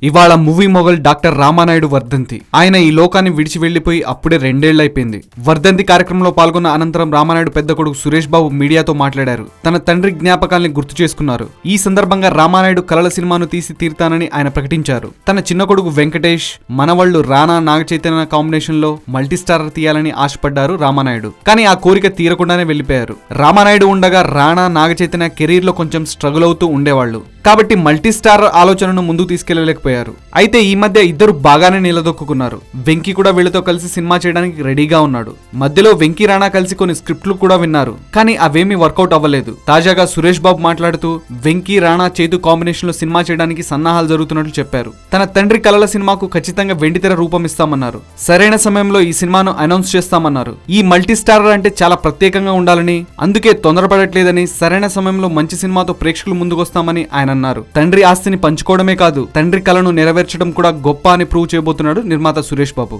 ఇవాళ movie mogul doctor Ramanaidu వర్ధంతి. ఆయన ఈ లోకాన్ని విడిచి వెళ్లిపోయి అప్పుడే 2 ఏళ్లైపోయింది. వర్ధంతి కార్యక్రమంలో పాల్గొన్న అనంతరం రామానాయుడు పెద్ద కొడుకు సురేష్ బాబు మీడియాతో మాట్లాడారు. తన తండ్రి జ్ఞాపకాల్ని గుర్తు చేసుకున్నారు. ఈ సందర్భంగా రామానాయుడు కలల సినిమాను తీసి తీరుతానని ఆయన ప్రకటించారు. తన చిన్న కొడుకు వెంకటేష్, మనవళ్లు రానా నాగచైతన్య కాంబినేషన్ లో మల్టీస్టారర్ తీయాలని ఆశపడ్డారు రామానాయుడు. కానీ ఆ కోరిక తీరకుండానే వెళ్లిపోయారు. రామానాయుడు ఉండగా రానా నాగచైతన్య కెరీర్ లో కొంచెం స్ట్రగుల్ అవుతూ ఉండేవాళ్లు. కాబట్టి మల్టీస్టార్ ఆలోచనను ముందుకు తీసుకెళ్లలేకపోయారు. అయితే ఈ మధ్య ఇద్దరు బాగానే నిలదొక్కున్నారు. వెంకీ కూడా వీళ్ళతో కలిసి సినిమా చేయడానికి రెడీగా ఉన్నాడు. మధ్యలో వెంకీ రానా కలిసి కొన్ని స్క్రిప్ట్లు కూడా విన్నారు. కానీ అవేమీ వర్కౌట్ అవ్వలేదు. తాజాగా సురేష్ బాబు మాట్లాడుతూ వెంకీ రానా చేతు కాంబినేషన్ లో సినిమా చేయడానికి సన్నాహాలు జరుగుతున్నట్లు చెప్పారు. తన తండ్రి కలల సినిమాకు ఖచ్చితంగా వెండితెర రూపం ఇస్తామన్నారు. సరైన సమయంలో ఈ సినిమాను అనౌన్స్ చేస్తామన్నారు. ఈ మల్టీస్టారర్ అంటే చాలా ప్రత్యేకంగా ఉండాలని, అందుకే తొందరపడట్లేదని, సరైన సమయంలో మంచి సినిమాతో ప్రేక్షకులు ముందుకొస్తామని ఆయన అన్నారు. తండ్రి ఆస్తిని పంచుకోవడమే కాదు, తండ్రి కలను నెరవేర్చడం కూడా గొప్ప అని ప్రూవ్ చేయబోతున్నాడు నిర్మాత సురేష్ బాబు.